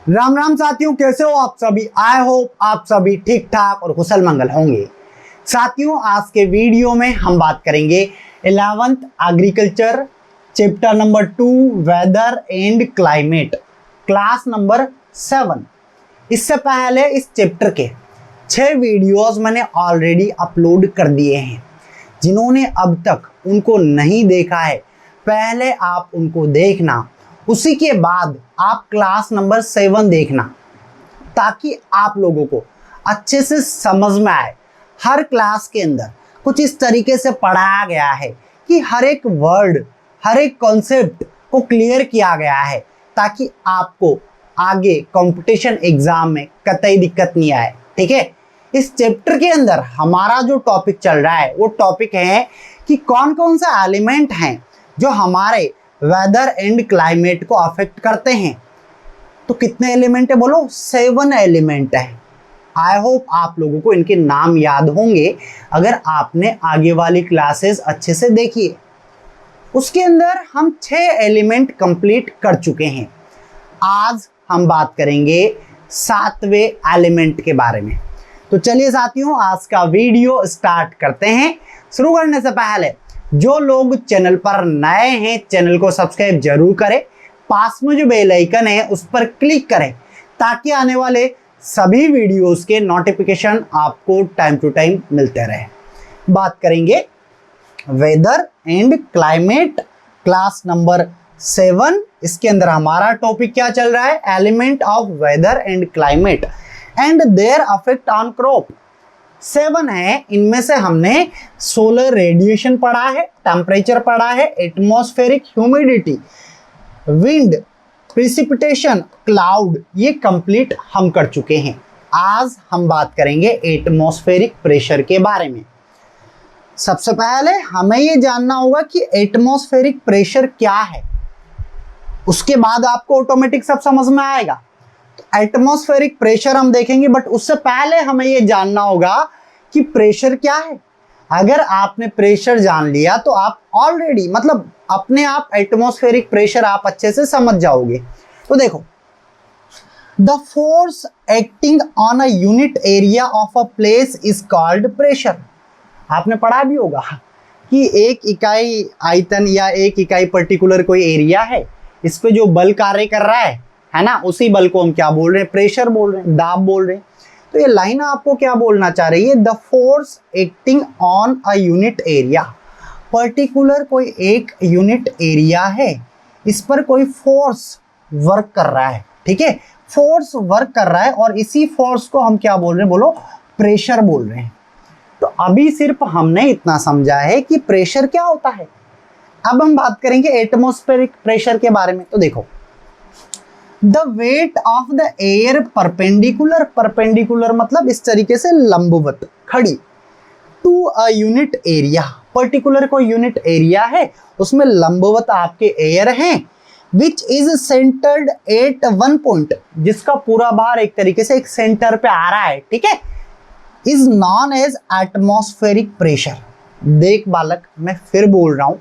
राम राम साथियों, कैसे हो आप सभी। आई होप आप सभी ठीक ठाक और कुशल मंगल होंगे। साथियों, आज के वीडियो में हम बात करेंगे 11th agriculture chapter number 2 weather and climate, class number 7। इससे पहले इस चैप्टर के 6 वीडियोस मैंने ऑलरेडी अपलोड कर दिए हैं। जिन्होंने अब तक उनको नहीं देखा है, पहले आप उनको देखना, उसी के बाद आप क्लास नंबर 7 देखना, ताकि आप लोगों को अच्छे से समझ में आए। हर क्लास के अंदर कुछ इस तरीके से पढ़ाया गया है कि हर एक वर्ड, हर एक कॉन्सेप्ट को क्लियर किया गया है, ताकि आपको आगे कंपटीशन एग्जाम में कतई दिक्कत नहीं आए। ठीक है, इस चैप्टर के अंदर हमारा जो टॉपिक चल रहा है वो टॉपिक है कि कौन कौन सा एलिमेंट हैं जो हमारे वेदर एंड क्लाइमेट को अफेक्ट करते हैं। तो कितने एलिमेंट है बोलो? 7 एलिमेंट है। आई होप आप लोगों को इनके नाम याद होंगे अगर आपने आगे वाली क्लासेस अच्छे से देखी है। उसके अंदर हम 6 एलिमेंट कंप्लीट कर चुके हैं। आज हम बात करेंगे 7वें एलिमेंट के बारे में। तो चलिए साथियों, आज का वीडियो स्टार्ट करते हैं। शुरू करने से पहले जो लोग चैनल पर नए हैं, चैनल को सब्सक्राइब जरूर करें। पास में जो बेल आइकन है उस पर क्लिक करें, ताकि आने वाले सभी वीडियोस के नोटिफिकेशन आपको टाइम टू टाइम मिलते रहे। बात करेंगे weather and climate, class number 7। इसके अंदर हमारा टॉपिक क्या चल रहा है? Element of weather and climate and their affect on crop. 7 है। इनमें से हमने सोलर रेडिएशन पढ़ा है, टेम्परेचर पढ़ा है, atmospheric humidity, wind, precipitation, cloud, ये कंप्लीट हम कर चुके हैं। आज हम बात करेंगे एटमॉस्फेरिक प्रेशर के बारे में। सबसे पहले हमें ये जानना होगा कि एटमॉस्फेरिक प्रेशर क्या है, उसके बाद आपको ऑटोमेटिक सब समझ में आएगा। एटमॉस्फेरिक प्रेशर हम देखेंगे, बट उससे पहले हमें यह जानना होगा कि प्रेशर क्या है। अगर आपने प्रेशर जान लिया तो आप ऑलरेडी मतलब अपने आप एटमॉस्फेरिक प्रेशर आप अच्छे से समझ जाओगे। तो देखो, the force acting on a unit area of a place is called pressure. आपने पढ़ा भी होगा कि एक इकाई आयतन या एक इकाई पर्टिकुलर कोई एरिया है, इस पे जो बल कार्य कर रहा है ना, उसी बल को हम क्या बोल रहे हैं? प्रेशर बोल रहे हैं, दाब बोल रहे हैं। तो ये लाइन आपको क्या बोलना चाह रही है? The force acting on a unit area. Particular कोई एक यूनिट एरिया है, इस पर कोई फोर्स वर्क कर रहा है। ठीक है, फोर्स वर्क कर रहा है और इसी फोर्स को हम क्या बोल रहे हैं? बोलो, प्रेशर बोल रहे हैं। तो अभी सिर्फ हमने इतना समझा है कि प्रेशर क्या होता है। अब हम बात करेंगे एटमॉस्फेरिक प्रेशर के बारे में। तो देखो, the weight of the air perpendicular, perpendicular मतलब इस तरीके से लंबवत, खड़ी, to a unit area. Particular कोई यूनिट एरिया है, उसमें लंबवत आपके एयर हैं, which is centred at one point, जिसका पूरा भार एक तरीके से एक सेंटर पे आ रहा है। ठीक है, is known as atmospheric pressure. देख बालक, मैं फिर बोल रहा हूं,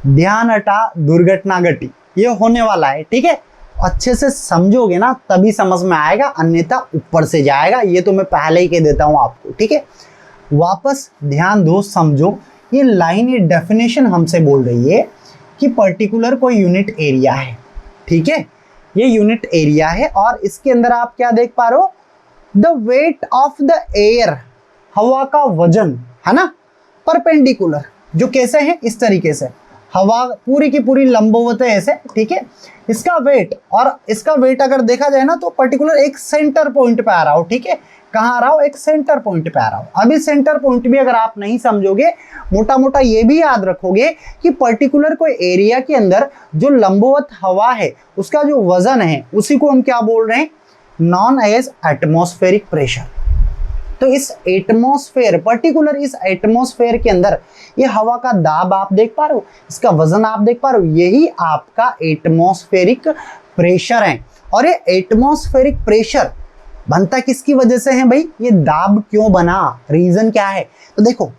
ध्यान हटा दुर्घटना घटी, ये होने वाला है। ठीक है, अच्छे से समझोगे ना तभी समझ में आएगा, अन्यथा ऊपर से जाएगा। ये तो मैं पहले ही कह देता हूं आपको। ठीक है, वापस ध्यान दो, समझो। ये लाइन, ये डेफिनेशन हमसे बोल रही है कि पर्टिकुलर कोई यूनिट एरिया है। ठीक है, ये यूनिट एरिया है और इसके अंदर आप क्या देख पा रहे हो? The weight of the air, हवा का वजन है ना, परपेंडिकुलर, जो कैसे है? इस तरीके से हवा पूरी की पूरी लंबवत है ऐसे। ठीक है, इसका वेट, और इसका वेट अगर देखा जाए ना तो पर्टिकुलर एक सेंटर पॉइंट पे आ रहा हो। ठीक है, कहाँ आ रहा हो? एक सेंटर पॉइंट पे आ रहा हो। अभी सेंटर पॉइंट भी अगर आप नहीं समझोगे, मोटा मोटा ये भी याद रखोगे कि पर्टिकुलर कोई एरिया के अंदर जो लंबवत हवा है, उसका जो वजन है, उसी को हम क्या बोल रहे हैं? Known as atmospheric pressure. तो इस एटमॉस्फेयर, पर्टिकुलर इस एटमॉस्फेयर के अंदर ये हवा का दाब आप देख पा रहे हो, इसका वजन आप देख पा रहे हो, यही आपका एटमॉस्फेरिक प्रेशर है। और ये एटमॉस्फेरिक प्रेशर बनता किसकी वजह से है भाई? ये दाब क्यों बना, रीजन क्या है? तो देखो,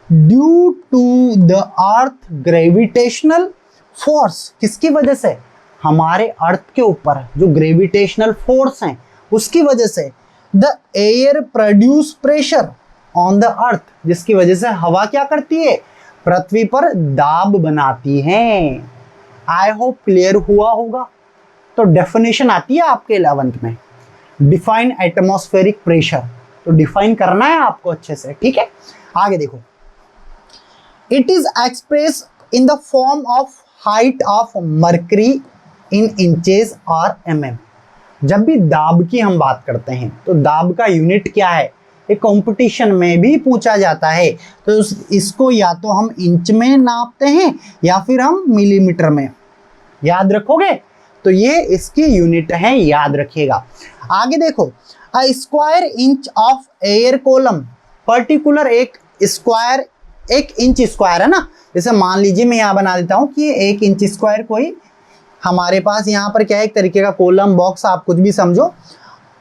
due to the earth gravitational force. किसकी वजह से? हमारे अर्थ के ऊपर जो ग्रेविटेशनल फोर्स हैं उसकी वजह से the air produce pressure on the earth, जिसकी वजह से हवा क्या करती है, पृथ्वी पर दाब बनाती है। आई होप क्लियर हुआ होगा। तो डेफिनेशन आती है आपके 11th में, डिफाइन एटमॉस्फेरिक प्रेशर, तो डिफाइन करना है आपको अच्छे से, ठीक है। आगे देखो, it is express in the form of height of mercury in inches और mm। जब भी दाब की हम बात करते हैं तो दाब का यूनिट क्या है, ये कंपटीशन में भी पूछा जाता है। तो इसको या तो हम इंच में नापते हैं या फिर हम मिलीमीटर में, याद रखोगे। तो ये इसकी यूनिट है, याद रखिएगा। आगे देखो, a square inch of air column, particular एक स्क्वायर, 1 इंच स्क्वायर है ना, जैसे मान लीजिए मैं यहाँ बना देता हूँ कि 1 इंच स्क्वायर कोई हमारे पास यहाँ पर क्या है, एक तरीके का कॉलम बॉक्स, आप कुछ भी समझो।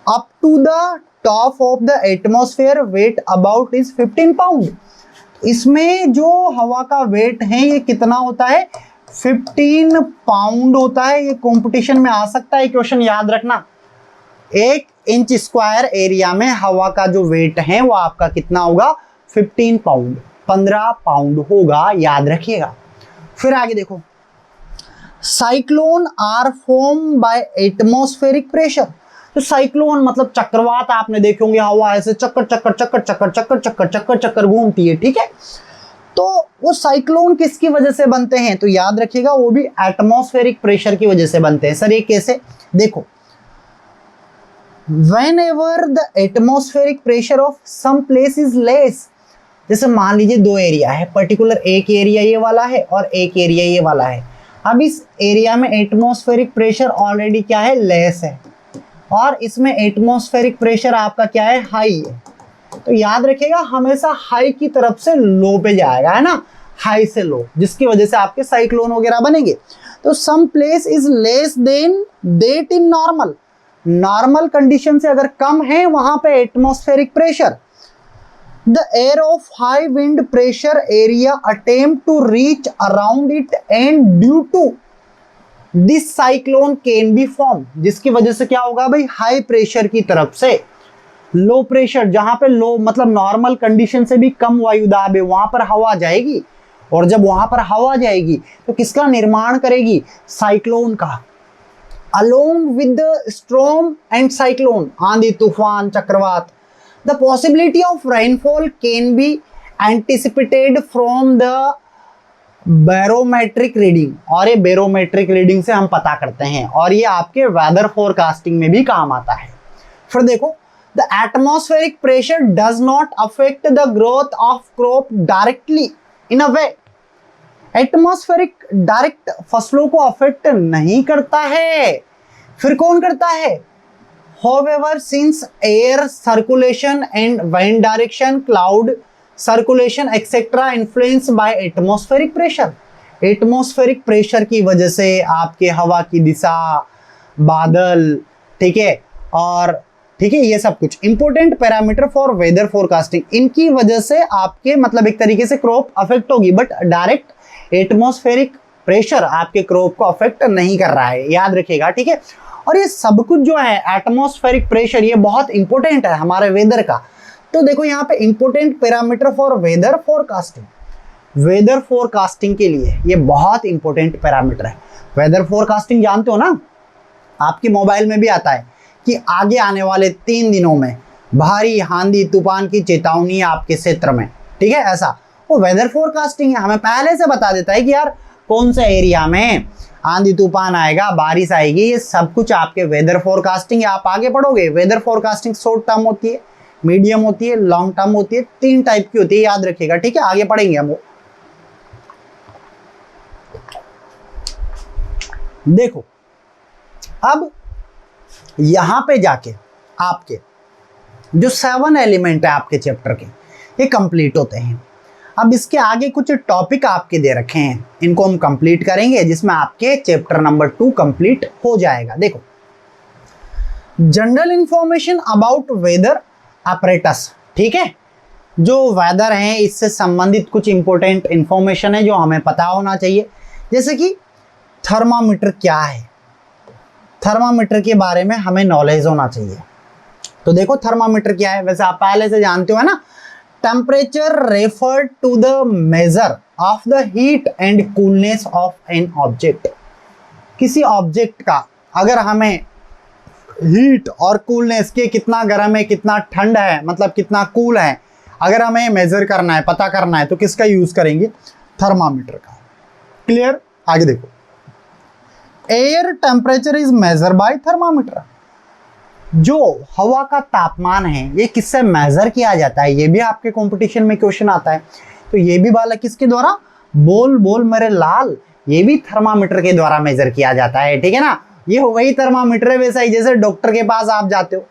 Up to the top of the atmosphere weight about is 15 pound. इसमें जो हवा का वेट है ये कितना होता है, 15 पाउंड होता है। ये कंपटीशन में आ सकता है क्वेश्चन, याद रखना। 1 इंच स्क्वायर एरिया में हवा का जो वेट है वो आपका कितना होगा, 15 पाउंड, 15 पाउंड होगा, याद रखिएगा। फिर आगे देखो, cyclone are form by atmospheric pressure. तो साइक्लोन मतलब चक्रवात, आपने देखे होंगे, हवा ऐसे चक्कर चक्कर चक्कर चक्कर चक्कर चक्कर चक्कर चक्कर घूमती है, ठीक है। तो वो साइक्लोन किसकी वजह से बनते हैं, तो याद रखिएगा वो भी एटमॉस्फेरिक प्रेशर की वजह से बनते हैं। सर ये कैसे, देखो, whenever the atmospheric pressure of some place is less, जैसे मान लीजिए 2 एरिया है, पर्टिकुलर एक एरिया ये वाला है और एक एरिया ये वाला है। अब इस एरिया में एटमॉस्फेरिक प्रेशर ऑलरेडी क्या है, लेस है, और इसमें एटमॉस्फेरिक प्रेशर आपका क्या है, हाई है। तो याद रखिएगा हमेशा हाई की तरफ से लो पे जाएगा, है ना, हाई से लो, जिसकी वजह से आपके साइक्लोन वगैरह बनेंगे। तो some place is less than that in normal, normal condition से अगर कम है वहां पे atmospheric pressure. The air of high wind pressure area attempt to reach around it and due to this cyclone can be form, जिसकी वजह से क्या होगा भाई, हाई प्रेशर की तरफ से लो प्रेशर, जहां पे लो मतलब नॉर्मल कंडीशन से भी कम वायु दाब है वहां पर हवा जाएगी, और जब वहां पर हवा जाएगी तो किसका निर्माण करेगी, साइक्लोन का। along with the storm and cyclone, आंधी तूफान चक्रवात, the possibility of rainfall can be anticipated from the barometric reading, और ये barometric reading से हम पता करते हैं, और ये आपके weather forecasting में भी काम आता है। फिर देखो, the atmospheric pressure does not affect the growth of crop directly in a way, atmospheric direct फसलों को अफेक्ट नहीं करता है, फिर कौन करता है, however since air circulation and wind direction, cloud circulation etc influenced by atmospheric pressure, atmospheric pressure की वजह से आपके हवा की दिशा, बादल, ठीक है, और ठीक है, ये सब कुछ important parameter for weather forecasting, इनकी वजह से आपके मतलब एक तरीके से क्रॉप अफेक्ट होगी, बट डायरेक्ट एटमॉस्फेरिक प्रेशर आपके क्रॉप को अफेक्ट नहीं कर रहा है, याद रखिएगा, ठीक है। और ये सब कुछ जो है एटमॉस्फेरिक प्रेशर, ये बहुत इंपॉर्टेंट है हमारे वेदर का। तो देखो यहाँ पे important parameter for weather forecasting, weather forecasting के लिए ये बहुत इंपॉर्टेंट पैरामीटर है। वेदर फोरकास्टिंग जानते हो ना, आपके मोबाइल में भी आता है कि आगे आने वाले 3 दिनों में भारी आंधी तूफान की चेतावनी आपके क्षेत्र में, ठीक है, ऐसा वो वेदर फोरकास्टिंग है, हमें पहले से बता देता है कि यार कौन से एरिया में आंधी तूफान आएगा, बारिश आएगी, ये सब कुछ आपके वेदर फोरकास्टिंग है। आप आगे पढ़ोगे, वेदर फोरकास्टिंग शॉर्ट टर्म होती है, मीडियम होती है, लॉन्ग टर्म होती है, 3 टाइप की होती है, याद रखिएगा, ठीक है, आगे पढ़ेंगे हम वो। देखो अब यहां पे जाके आपके जो 7 एलिमेंट है आपके चैप्टर के, ये कंप्लीट होते हैं। अब इसके आगे कुछ टॉपिक आपके दे रखे हैं, इनको हम कंप्लीट करेंगे, जिसमें आपके चैप्टर नंबर 2 कंप्लीट हो जाएगा। देखो, general information about whether apparatus, ठीक है, जो वेदर है इससे संबंधित कुछ इंपॉर्टेंट इंफॉर्मेशन है जो हमें पता होना चाहिए, जैसे कि थर्मामीटर क्या है, थर्मामीटर के बारे में हमें नॉलेज होना चाहिए। तो देखो थर्मामीटर क्या है, वैसे आप पहले से जानते हो है ना। Temperature refer to the measure of the heat and coolness of an object. किसी ऑब्जेक्ट का अगर हमें हीट और कूलनेस के कितना गर्म है कितना ठंडा है मतलब कितना कूल है अगर हमें मेजर करना है पता करना है तो किसका यूज करेंगे, थर्मामीटर का। क्लियर। आगे देखो, air temperature is measure by thermometer. जो हवा का तापमान है ये किससे मेजर किया जाता है, ये भी आपके कंपटीशन में क्वेश्चन आता है। तो ये भी बालक किसके द्वारा, बोल बोल मेरे लाल, ये भी थर्मामीटर के द्वारा मेजर किया जाता है। ठीक है ना, ये वही थर्मामीटर है वैसा ही जैसे डॉक्टर के पास आप जाते हो,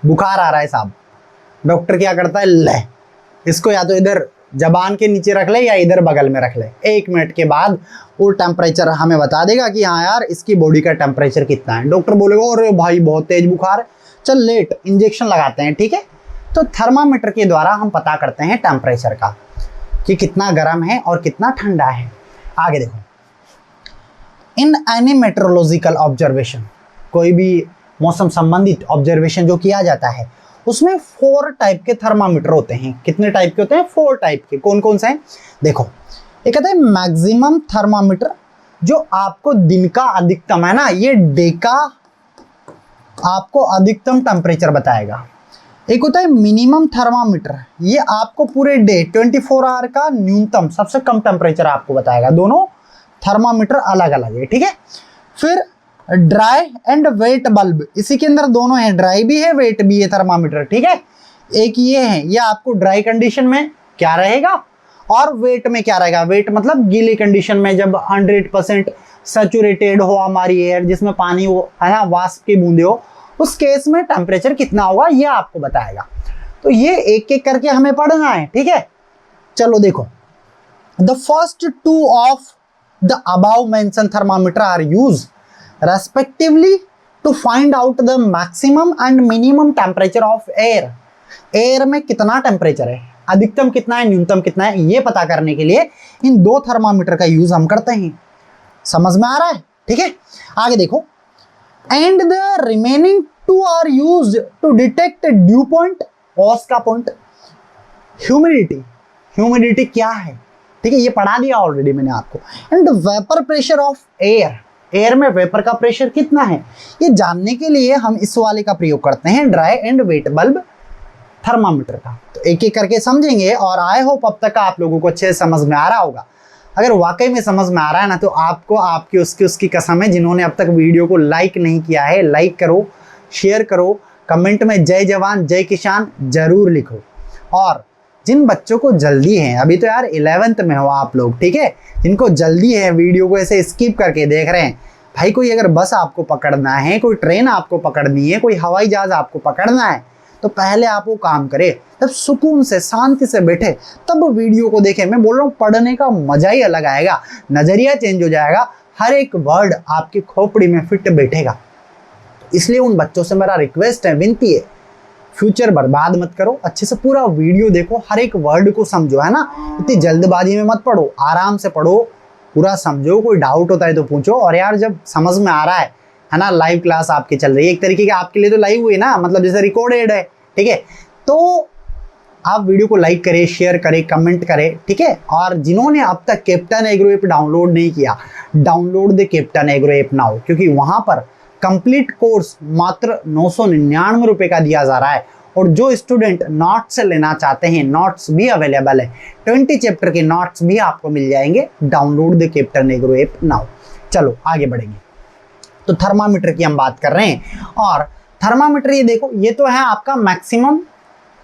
बुखार आ रहा है साहब, डॉक्टर क्या करता है, ले इसको या तो इधर जबान के नीचे रख ले या इधर बगल में रख ले, 1 मिनट के बाद वो टेम्परेचर हमें बता देगा कि हाँ यार इसकी बॉडी का टेम्परेचर कितना है। डॉक्टर बोलेगा अरे भाई बहुत तेज बुखार है, चल लेट इंजेक्शन लगाते हैं। ठीक है, तो थर्मामीटर के द्वारा हम पता करते हैं टेम्परेचर का कि कितना गर्म है और कितना ठंडा है। आगे देखो, इन एनी मेट्रोलॉजिकल ऑब्जर्वेशन, कोई भी मौसम संबंधित ऑब्जर्वेशन जो किया जाता है उसमें 4 टाइप के थर्मामीटर होते हैं। कितने टाइप के होते हैं, 4 टाइप के। कौन कौन से हैं, देखो एक कहते हैं मैक्सिमम थर्मामीटर जो आपको दिन का अधिकतम है ना, ये डे का आपको अधिकतम टेम्परेचर बताएगा। एक होता है मिनिमम थर्मामीटर, ये आपको पूरे डे 24 आवर का न्यूनतम सबसे कम टेम्परेचर आपको बताएगा। दोनों थर्मामीटर अलग अलग है। ठीक है, फिर ड्राई एंड वेट बल्ब, इसी के अंदर दोनों है, ड्राई भी है वेट भी है थर्मामीटर। ठीक है, एक ये है, ये आपको ड्राई कंडीशन में क्या रहेगा और वेट में क्या रहेगा। वेट मतलब गीली कंडीशन में जब 100% सैचुरेटेड हो हमारी एयर, जिसमें पानी हो है ना, वाष्प की बूंदे हो, उस केस में टेम्परेचर कितना होगा ये आपको बताएगा। तो ये एक एक करके हमें पढ़ना है। ठीक है, चलो देखो, the first 2 of the above mention thermometer are used respectively to find out the maximum and minimum temperature of air। Air में कितना टेम्परेचर है, अधिकतम कितना है, न्यूनतम कितना है, ये पता करने के लिए इन 2 थर्मामीटर का यूज हम करते हैं। समझ में आ रहा है। ठीक है, आगे देखो, and the remaining 2 are used to detect dew point, ओस का पॉइंट, ह्यूमिडिटी, ह्यूमिडिटी क्या है। ठीक है, ये पढ़ा दिया ऑलरेडी मैंने आपको। And vapour pressure of air, air में वेपर का प्रेशर कितना है, ये जानने के लिए हम इस वाले का प्रयोग करते हैं, dry and wait bulb thermometer का। तो एक एक करके समझेंगे और आई होप अब तक आप लोगों को अच्छे से समझ में आ रहा होगा। अगर वाकई में समझ में आ रहा है ना तो आपको आपकी उसकी कसम है। जिन्होंने अब तक वीडियो को लाइक नहीं किया है, लाइक करो, शेयर करो, कमेंट में जय जवान जय किसान जरूर लिखो। और जिन बच्चों को जल्दी है, अभी तो यार 11th में हो आप लोग, ठीक है, जिनको जल्दी है वीडियो को ऐसे स्किप करके देख रहे हैं, भाई कोई अगर बस आपको पकड़ना है, कोई ट्रेन आपको पकड़नी है, कोई हवाई जहाज आपको पकड़ना है, तो पहले आप वो काम करें, तब सुकून से शांति से बैठे तब वीडियो को देखें। मैं बोल रहा हूँ पढ़ने का मजा ही अलग आएगा, नजरिया चेंज हो जाएगा, हर एक वर्ड आपकी खोपड़ी में फिट बैठेगा। इसलिए उन बच्चों से मेरा रिक्वेस्ट है, विनती है, फ्यूचर बर्बाद मत करो, अच्छे से पूरा वीडियो देखो, हर एक वर्ड को समझो, है ना। इतनी जल्दबाजी में मत पढ़ो, आराम से पढ़ो, पूरा समझो, कोई डाउट होता है तो पूछो। और यार जब समझ में आ रहा है ना, लाइव क्लास आपकी चल रही है, एक तरीके की आपके लिए तो लाइव हुई ना, मतलब जैसे रिकॉर्डेड है। ठीक है, तो आप वीडियो को लाइक करें, शेयर करें, कमेंट करें। ठीक है, और जिन्होंने अब तक कैप्टन एग्रो ऐप डाउनलोड नहीं किया, download the captain agro app now, क्योंकि वहां पर कंप्लीट कोर्स मात्र 999 रुपए का दिया जा रहा है। और जो स्टूडेंट नोट्स लेना चाहते हैं, नोट्स भी अवेलेबल है, 20 चैप्टर के नोट्स भी आपको मिल जाएंगे। Download the captain agro app now. चलो आगे बढ़ेंगे। तो थर्मामीटर की हम बात कर रहे हैं, और थर्मामीटर ये देखो, ये तो है आपका मैक्सिमम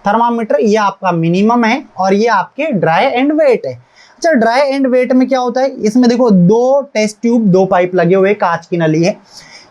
थर्मामीटर, ये आपका मिनिमम है, और ये आपके ड्राई एंड वेट है। अच्छा, ड्राई एंड वेट में क्या होता है, इसमें देखो 2 टेस्ट ट्यूब, 2 पाइप लगे हुए, कांच की नली है।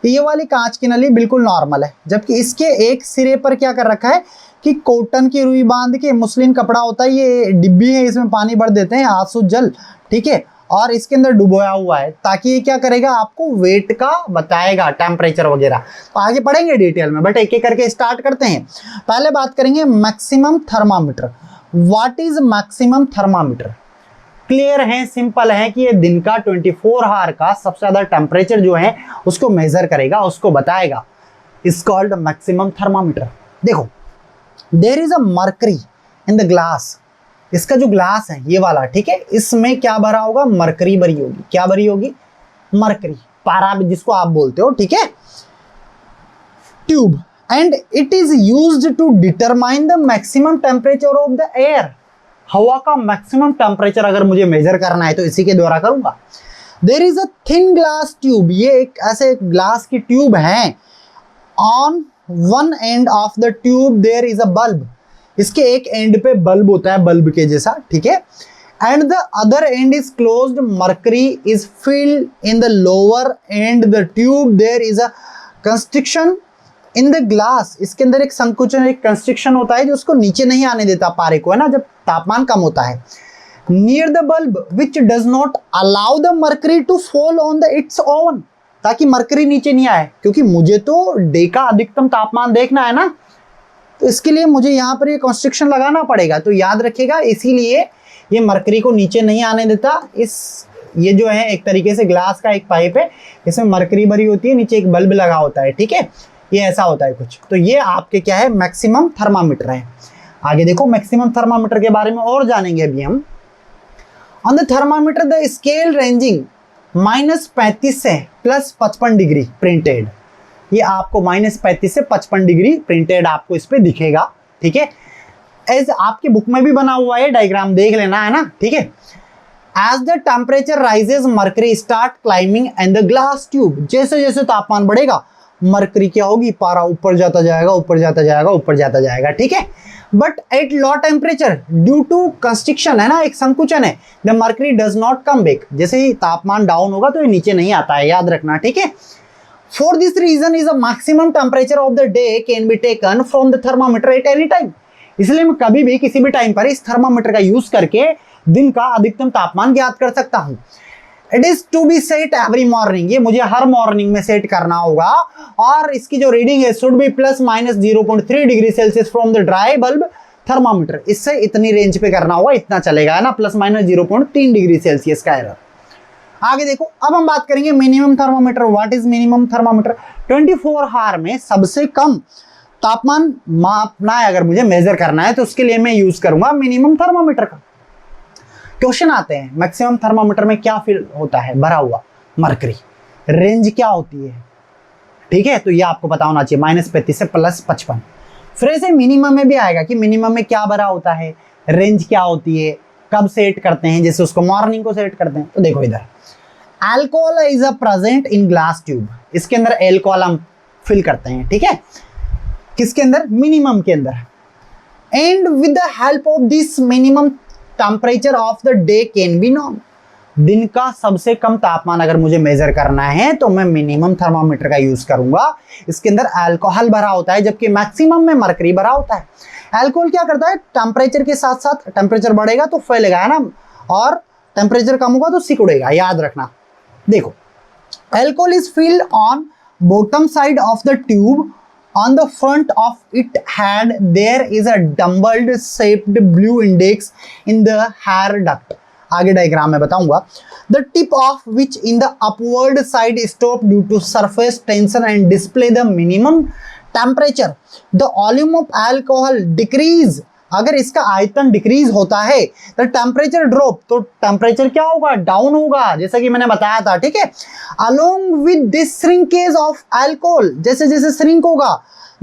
ये वाली कांच की नली बिल्कुल नॉर्मल है, जबकि इसके एक सिरे पर क्या कर रखा है कि कॉटन की रुई बांध के, मुस्लिन कपड़ा होता है, ये डिब्बी है, इसमें पानी भर देते हैं, आंसू जल, ठीक है, और इसके अंदर डुबोया हुआ है, ताकि ये क्या करेगा, आपको वेट का बताएगा, टेम्परेचर वगैरह। तो आगे पढ़ेंगे डिटेल में, बट एक एक करके स्टार्ट करते हैं। पहले बात करेंगे maximum thermometer. What is maximum thermometer. Clear है, सिंपल है कि ये दिन का 24 आवर का सबसे ज्यादा टेम्परेचर जो है उसको मेजर करेगा, उसको बताएगा। Is called maximum thermometer. देखो, there is a mercury in the glass. इसका जो ग्लास है ये वाला, ठीक है, इसमें क्या भरा होगा? मरकरी भरी होगी। क्या भरी होगी? मरकरी, पारा जिसको आप बोलते हो, ठीक है, tube. And it is used to determine the maximum temperature of the air. हवा का मैक्सिमम टेम्परेचर अगर मुझे मेजर करना है तो इसी के द्वारा करूंगा। There is a thin glass tube. ये एक ऐसे ग्लास की ट्यूब है। On one end of the tube there is a bulb. इसके एक एंड पे बल्ब होता है, बल्ब के जैसा, ठीक है। And the other end is closed. Mercury is filled in the lower end the tube. There is a constriction in the glass. इसके अंदर एक संकुचन, एक कंस्ट्रिक्शन होता है जो उसको नीचे नहीं आने देता पारे को, है ना, जब तापमान कम होता है। Near the bulb which does not allow the mercury to fall on the its own. ताकि मर्करी नीचे नहीं आए, क्योंकि मुझे तो डे का अधिकतम तापमान देखना है ना, तो इसके लिए मुझे यहाँ पर ये कंस्ट्रिक्शन लगाना पड़ेगा। तो याद रखिएगा, इसीलिए ये मर्करी को नीचे नहीं आने देता। ये जो है एक तरीके से ग्लास का एक पाइप है, इसमें मर्करी भरी होती है, नीचे एक बल्ब लगा होता है, ठीक है, ये ऐसा होता है कुछ। तो ये आपके क्या है? मैक्सिमम थर्मामीटर है। आगे देखो, मैक्सिमम थर्मामीटर के बारे में और जानेंगे अभी हम। On the thermometer the scale ranging -35 से +55 डिग्री प्रिंटेड। ये आपको -35 से 55 डिग्री प्रिंटेड आपको इस पे दिखेगा, ठीक है। एज आपकी बुक में भी बना हुआ है, डायग्राम देख लेना, है ना, ठीक है। As the temperature rises mercury start climbing and the glass tube. जैसे जैसे तापमान बढ़ेगा मर्करी क्या होगी? पारा ऊपर जाता जाएगा, ऊपर जाता जाएगा, ऊपर जाता जाएगा, ठीक है। But at low temperature due to constriction, है ना, एक संकुचन है, the mercury does not come back. जैसे ही तापमान डाउन होगा तो ये नीचे नहीं आता है, याद रखना, ठीक है। For this reason is a maximum temperature of the day can be taken from the thermometer at any time. इसलिए मैं कभी भी किसी भी टाइम पर इस थर्मामीटर का यूज करके दिन का अधिकतम तापमान ज्ञात कर सकता हूं। It is to be set every morning. ये मुझे हर मॉर्निंग में सेट करना होगा, और इसकी जो रीडिंग है should be ±0.3 degree Celsius from the dry bulb thermometer. इससे इतनी रेंज पे करना होगा, इतना चलेगा, है ना, ±0.3 डिग्री सेल्सियस का एरर। आगे देखो, अब हम बात करेंगे minimum thermometer. What is minimum thermometer? 24 hour में सबसे कम तापमान मापना है, अगर मुझे मेजर करना है तो उसके लिए मैं यूज करूंगा मिनिमम थर्मामीटर का। क्वेश्चन आते हैं, मैक्सिमम थर्मामीटर में क्या फील होता है? भरा हुआ मर्करी। रेंज क्या होती है? ठीक है, तो ये आपको पता होना चाहिए, -35 से +55। फिर ऐसे मिनिमम में भी आएगा कि मिनिमम में क्या भरा होता है, रेंज क्या होती है, कब सेट करते हैं, जैसे उसको मॉर्निंग को सेट करते हैं। तो देखो इधर, alcohol is a present in glass tube. इसके अंदर अल्कोहल हम फिल करते हैं, ठीक है, किसके अंदर? मिनिमम के अंदर। And with the help of this minimum temperature of the day can be known. दिन का सबसे कम तापमान अगर मुझे मेजर करना है तो मैं मिनिमम थर्मामीटर का यूज करूंगा। इसके अंदर अल्कोहल भरा होता है, जबकि मैक्सिमम में मर्करी भरा होता है। अल्कोहल क्या करता है? टेम्परेचर के साथ साथ, टेम्परेचर बढ़ेगा तो फैलेगा, है ना, और टेम्परेचर कम होगा तो सिकुड़ेगा, याद रखना। देखो, alcohol is filled on bottom side of the tube. On the front of it head there is a dumbbell shaped blue index in the hair duct. आगे डायग्राम में बताऊंगा। The tip of which in the upward side stop due to surface tension and display the minimum temperature. The volume of alcohol decrease. अगर इसका आयतन decrease होता है तो temperature drop, तो टेम्परेचर क्या होगा? डाउन होगा, जैसा कि मैंने बताया था, ठीक है। Along with this shrinkage of alcohol, जैसे जैसे श्रिंक होगा,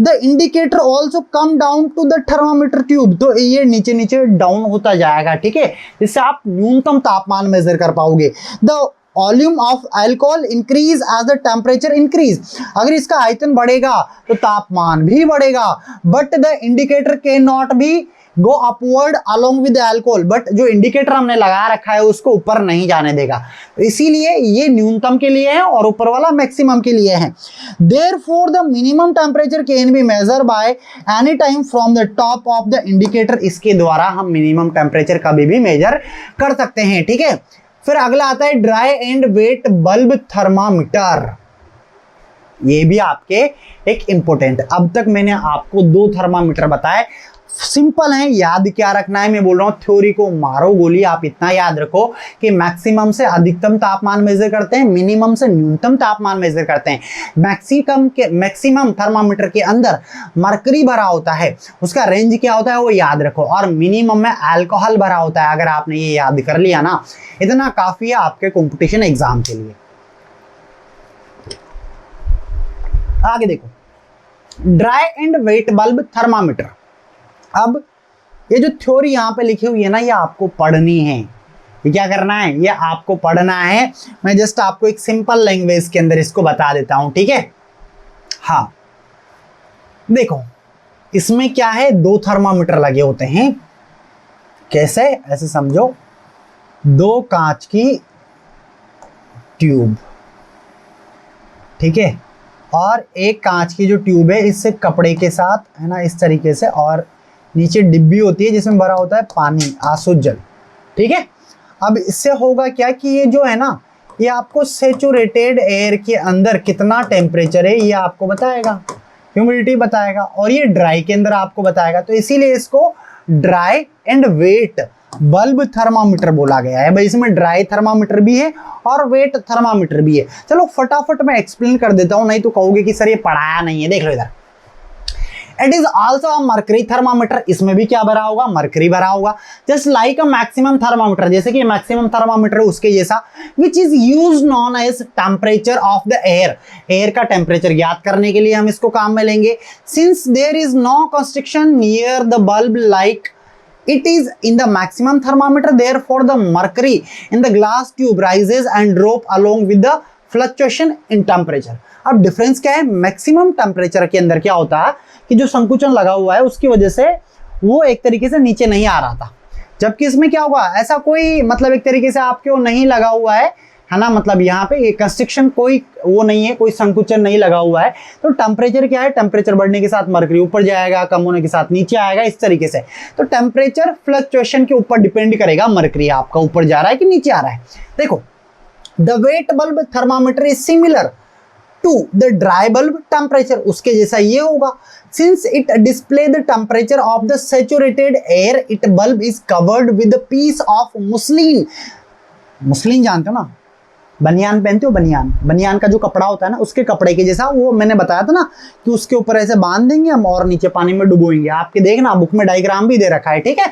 the indicator also come down to the thermometer tube. तो ये नीचे नीचे डाउन होता जाएगा, ठीक है, जिससे आप न्यूनतम तापमान मेजर कर पाओगे। The volume of alcohol increase as the temperature increase. अगर इसका आयतन बढ़ेगा तो तापमान भी बढ़ेगा। But the indicator can not be go upward along with alcohol. But जो इंडिकेटर हमने लगा रखा है उसको ऊपर नहीं जाने देगा, इसीलिए ये न्यूनतम के लिए है और ऊपर वाला मैक्सिमम के लिए है। Therefore the minimum temperature can be measure by any time from the top of the indicator. इसके द्वारा हम मिनिमम टेम्परेचर कभी भी मेजर कर सकते हैं, ठीक है। फिर अगला आता है dry and wait bulb thermometer. ये भी आपके एक इंपॉर्टेंट। अब तक मैंने आपको 2 थर्मामीटर बताए, सिंपल है, याद क्या रखना है, मैं बोल रहा हूँ थ्योरी को मारो गोली। आप इतना याद रखो कि मैक्सिमम से अधिकतम तापमान मेजर करते हैं, मिनिमम से न्यूनतम तापमान मेजर करते हैं। मैक्सिमम थर्मामीटर के अंदर मरकरी भरा होता है, उसका रेंज क्या होता है वो याद रखो, और मिनिमम में अल्कोहल भरा होता है। अगर आपने ये याद कर लिया ना, इतना काफी है आपके कंपटीशन एग्जाम के लिए। आगे देखो, dry and wait bulb thermometer. अब ये जो थ्योरी यहां पे लिखी हुई है ना, ये आपको पढ़नी है। ये क्या करना है, ये आपको पढ़ना है। मैं जस्ट आपको एक सिंपल लैंग्वेज के अंदर इसको बता देता हूं, ठीक है। हाँ देखो, इसमें क्या है, 2 थर्मामीटर लगे होते हैं। कैसे, ऐसे समझो, 2 कांच की ट्यूब, ठीक है, और एक कांच की जो ट्यूब है इससे कपड़े के साथ है ना, इस तरीके से, और नीचे डिब्बी होती है जिसमें भरा होता है पानी, आसुत जल, ठीक है। अब इससे होगा क्या कि ये जो है ना, ये आपको सैचुरेटेड एयर के अंदर कितना टेम्परेचर है ये आपको बताएगा, ह्यूमिडिटी बताएगा, और ये ड्राई के अंदर आपको बताएगा। तो इसीलिए इसको dry and wait bulb thermometer बोला गया है। भाई इसमें ड्राई थर्मामीटर भी है और वेट थर्मामीटर भी है। चलो फटाफट मैं एक्सप्लेन कर देता हूं, नहीं तो कहोगे कि सर ये पढ़ाया नहीं है। देख लो इधर, it is also a mercury thermometer. इसमें भी क्या भरा होगा, मर्करी भरा होगा। Just like a maximum thermometer, जैसे कि मैक्सिमम थर्मामीटर उसके जैसा, which is use known as temperature of the air. Air का टेम्परेचर ज्ञात करने के लिए हम इसको काम में लेंगे। Since there is no constriction near the bulb like it is in the maximum thermometer, therefore the mercury in the glass tube rises and drop along with the fluctuation in temperature। अब difference क्या है, maximum temperature के अंदर क्या होता है कि जो संकुचन लगा हुआ है उसकी वजह से वो एक तरीके से नीचे नहीं आ रहा था, जबकि इसमें क्या होगा, ऐसा कोई मतलब एक तरीके से आपके नहीं लगा हुआ है ना, मतलब यहाँ पे ये कंस्ट्रिक्शन कोई वो नहीं है, कोई संकुचन नहीं लगा हुआ है। तो टेम्परेचर क्या है, टेम्परेचर बढ़ने के साथ मर्करी ऊपर जाएगा, कम होने के साथ नीचे आएगा, इस तरीके से। तो टेम्परेचर फ्लक्चुएशन के ऊपर डिपेंड करेगा, मर्करी आपका ऊपर जा रहा है कि नीचे आ रहा है। देखो, the wet bulb thermometer is similar to the dry bulb temperature, उसके जैसा ये होगा। Since it display the temperature of the saturated air, it bulb is covered with a piece of muslin. Muslin जानते हो ना, बनियान पहनते हो, बनियान का जो कपड़ा होता है ना, उसके कपड़े के जैसा, वो मैंने बताया था ना कि उसके ऊपर ऐसे बांध देंगे हम और नीचे पानी में डुबोएंगे। आपके देखना बुक में डायग्राम भी दे रखा है, ठीक है।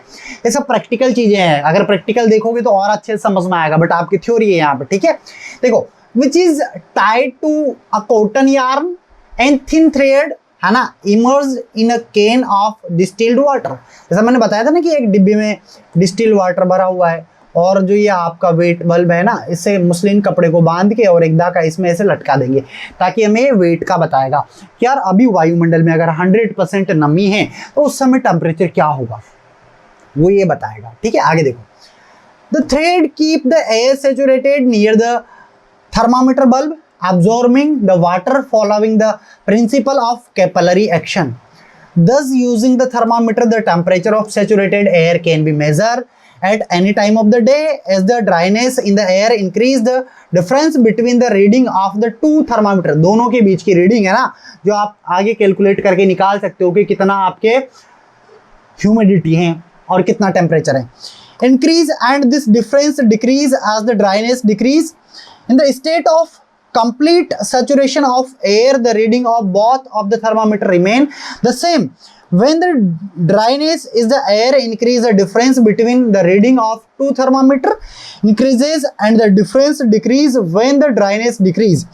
ये सब प्रैक्टिकल चीजें हैं, अगर प्रैक्टिकल देखोगे तो और अच्छे से समझ में आएगा, बट आपकी थ्योरी है यहाँ पे, ठीक है। देखो, which is tied to a cotton yarn and thin thread, है ना, emerge in a can of distilled water. जैसा मैंने बताया था ना कि एक डिब्बे में डिस्टिल्ड वाटर भरा हुआ है, और जो ये आपका वेट बल्ब है ना, इससे मुस्लिन कपड़े को बांध के और एक धागा इसमें ऐसे लटका देंगे, ताकि हमें वेट का बताएगा कि यार अभी वायुमंडल में अगर 100% नमी है तो उस समय टेम्परेचर क्या होगा, वो ये बताएगा, ठीक है। आगे देखो, the thread keep the air saturated near the thermometer bulb absorbing the water following the principle of capillary action. Thus, using the thermometer, the temperature of saturated air can be measured at any time of the day. As the dryness in the air increase, the difference between the reading of the two thermometer, दोनों के बीच की reading है ना, जो आप आगे calculate करके निकाल सकते हो कि कितना आपके ह्यूमिडिटी है और कितना टेम्परेचर है, increase, and this difference decrease as the dryness decrease. In the state of complete saturation of air, the reading of both of the thermometer remain the same. When the dryness is the air increase, the difference between the reading of two thermometer increases and the difference decrease when the dryness decrease.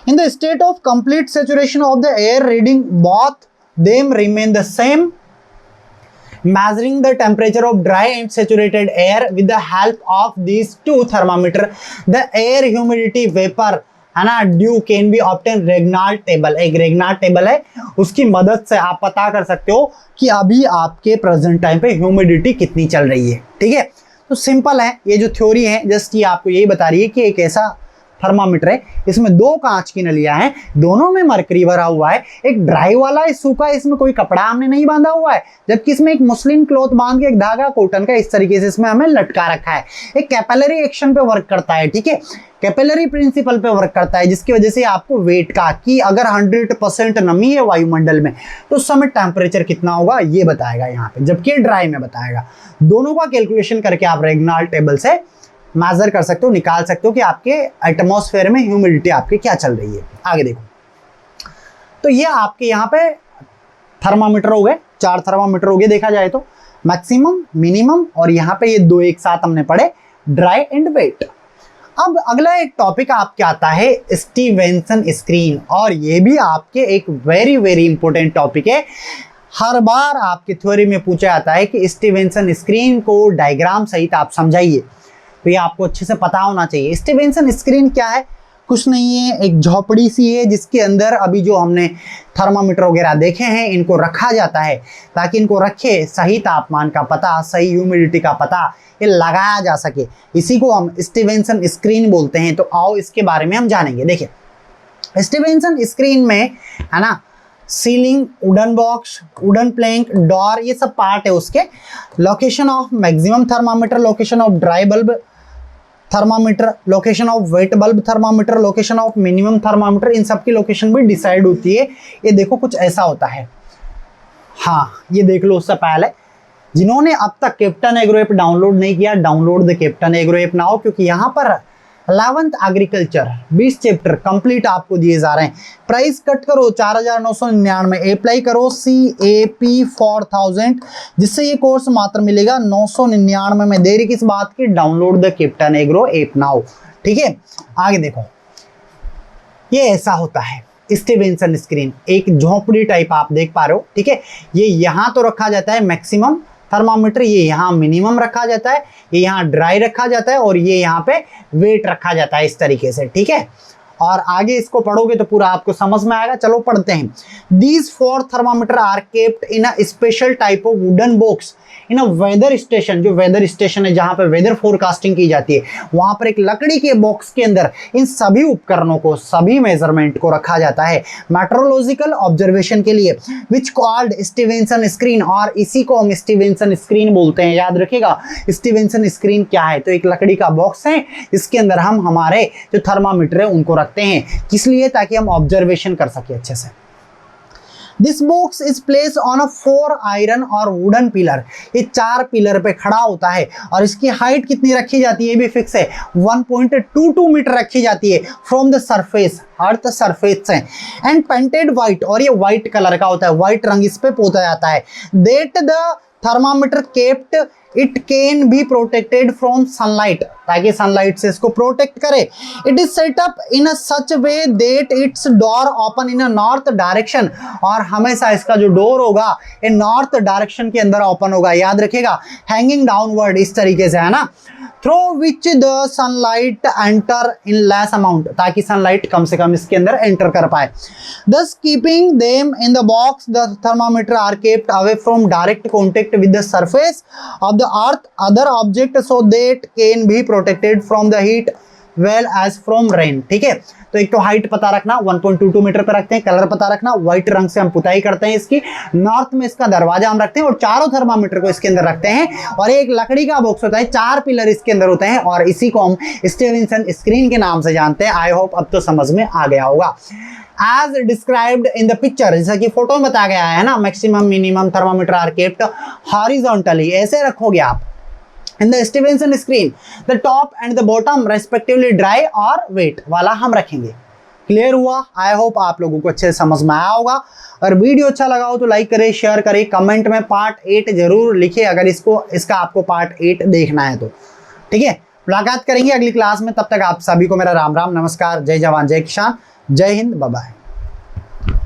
In the state of complete saturation of the air, reading both them remain the same. Measuring the temperature of dry and saturated air with the help of these two thermometer, the air humidity vapor है ना, dew can be obtain. Regnault table, एक Regnault table है, उसकी मदद से आप पता कर सकते हो कि अभी आपके प्रेजेंट टाइम पे ह्यूमिडिटी कितनी चल रही है, ठीक है। तो सिंपल है, ये जो थ्योरी है जस्ट ये आपको यही बता रही है कि एक ऐसा थर्मामीटर है, इसमें दो कांच की नलियां हैं, दोनों में मरकरी भरा हुआ है। एक ड्राई वाला है, सूखा, इसमें कोई कपड़ा हमने नहीं बांधा हुआ है, जबकि इसमें एक मुस्लिन क्लॉथ बांध के एक धागा कॉटन का इस तरीके से इसमें हमें लटका रखा है। एक कैपिलरी एक्शन पे वर्क करता है, ठीक है, कैपिलरी प्रिंसिपल पे वर्क करता है, जिसकी वजह से आपको वेट का कि अगर 100% नमी है वायुमंडल में तो उस समय टेम्परेचर कितना होगा ये बताएगा यहाँ पे, जबकि ड्राई में बताएगा। दोनों का कैलकुलेशन करके आप रेग्नाल्ड टेबल से मेजर कर सकते हो, निकाल सकते हो कि आपके एटमॉस्फेयर में ह्यूमिडिटी आपकी क्या चल रही है। आगे देखो, तो ये आपके यहाँ पे थर्मामीटर हो गए, 4 थर्मामीटर हो गए देखा जाए तो, मैक्सिमम, मिनिमम, और यहाँ पे ये 2 एक साथ हमने पढ़े, ड्राई एंड वेट। अब अगला एक टॉपिक आपके आता है स्टीवेंसन स्क्रीन, और ये भी आपके एक वेरी वेरी इंपॉर्टेंट टॉपिक है। हर बार आपके थ्योरी में पूछा जाता है कि स्टीवेंसन स्क्रीन को डायग्राम सहित आप समझाइए, तो ये आपको अच्छे से पता होना चाहिए। स्टीवेंसन स्क्रीन क्या है? कुछ नहीं है, एक झोपड़ी सी है जिसके अंदर अभी जो हमने थर्मामीटर वगैरह देखे हैं इनको रखा जाता है, ताकि इनको रखे सही तापमान का पता, सही ह्यूमिडिटी का पता ये लगाया जा सके। इसी को हम स्टीवेंसन स्क्रीन बोलते हैं। तो आओ इसके बारे में हम जानेंगे। देखिए, स्टीवेंसन स्क्रीन में है ना, ceiling, wooden box, wooden plank, door, ये सब पार्ट है उसके। Location of maximum thermometer, location of dry bulb thermometer, location of wet bulb thermometer, location of minimum thermometer, इन सब की लोकेशन भी डिसाइड होती है। ये देखो कुछ ऐसा होता है। हाँ, ये देख लो, उससे पहले जिन्होंने अब तक कैप्टन एग्रो ऐप डाउनलोड नहीं किया, download the captain agro app now, क्योंकि यहाँ पर 11th एग्रीकल्चर 20 चैप्टर कंप्लीट आपको दिए जा रहे हैं। प्राइस कट करो 4999, अप्लाई करो CAP 4000, जिससे ये कोर्स मात्र मिलेगा 999 में। देरी किस बात की? Download the captain agro app now, ठीक है। आगे देखो, ये ऐसा होता है स्टीवेंसन स्क्रीन, एक झोंपड़ी टाइप आप देख पा रहे हो, ठीक है। ये यहाँ तो रखा जाता है मैक्सिमम थर्मामीटर, ये यहाँ मिनिमम रखा जाता है, ये यहाँ ड्राई रखा जाता है, और ये यहाँ पे वेट रखा जाता है इस तरीके से, ठीक है। और आगे इसको पढ़ोगे तो पूरा आपको समझ में आएगा। चलो पढ़ते हैं। These 4 thermometer are kept in a special type of wooden box in a weather station। जो वेदर स्टेशन है जहां पे वेदर फोरकास्टिंग की जाती है, वहां पर एक लकड़ी के बॉक्स के अंदर इन सभी उपकरणों को, सभी मेजरमेंट को रखा जाता है मेट्रोलॉजिकल ऑब्जर्वेशन के लिए, विच कॉल्ड स्टीवेंसन स्क्रीन। और इसी को हम स्टीवेंसन स्क्रीन बोलते हैं, याद रखिएगा। स्टीवेंसन स्क्रीन क्या है? तो एक लकड़ी का बॉक्स है, इसके अंदर हम हमारे जो थर्मामीटर है उनको रखते हैं, किस लिए? ताकि हम ऑब्जर्वेशन कर सके अच्छे से। This box is place on a 4 iron और वुडन पिलर। ये 4 पिलर पे खड़ा होता है, और इसकी हाइट कितनी रखी जाती है ये भी फिक्स है, 1.22 मीटर रखी जाती है from the surface, earth surface से। एंड पेंटेड व्हाइट, और ये व्हाइट कलर का होता है, व्हाइट रंग इस पे पोता जाता है। That the thermometer kept it can be protected from sunlight, ताकि सनलाइट से इसको प्रोटेक्ट करे। It is set up in a such way that it's door open in a north direction, और हमेशा इसका जो डोर होगा ये नॉर्थ डायरेक्शन के अंदर ओपन होगा, याद रखिएगा। हैंगिंग डाउनवर्ड, इस तरीके से, है ना। Through which the sunlight enter in less amount, ताकि सनलाइट कम से कम इसके अंदर एंटर कर पाए। Thus keeping them in the box, the thermometer are kept away from direct contact with the surface of the earth, other object, so that can be protected from the heat well as from rain। ठीक है, तो एक तो height पता रखना, 1.22 metre पे रखते हैं। कलर पता रखना, व्हाइट रंग से हम पुताई करते हैं इसकी। नॉर्थ में इसका दरवाजा हम रखते हैं, और चारों थर्मामीटर को इसके अंदर रखते हैं। और एक लकड़ी का बॉक्स होता है, 4 पिलर इसके अंदर होते हैं, और इसी को हम स्टीवेंसन स्क्रीन के नाम से जानते हैं। आई होप अब तो समझ में आ गया होगा। As described in the picture, जैसा कि फोटो में बताया गया है ना, maximum minimum thermometer are kept horizontally, ऐसे रखोगे आप in the Stevenson screen, the top and the bottom respectively dry और wet वाला हम रखेंगे। क्लियर हुआ? आई होप आप लोगों को अच्छे से समझ में आया होगा। अगर वीडियो अच्छा लगा हो तो लाइक करें, शेयर करें, कमेंट में पार्ट 8 जरूर लिखिए अगर इसका आपको पार्ट 8 देखना है तो, ठीक है। मुलाकात करेंगे अगली क्लास में, तब तक आप सभी को मेरा राम राम, नमस्कार, जय जवान जय किसान, जय हिंद, बाय बाय।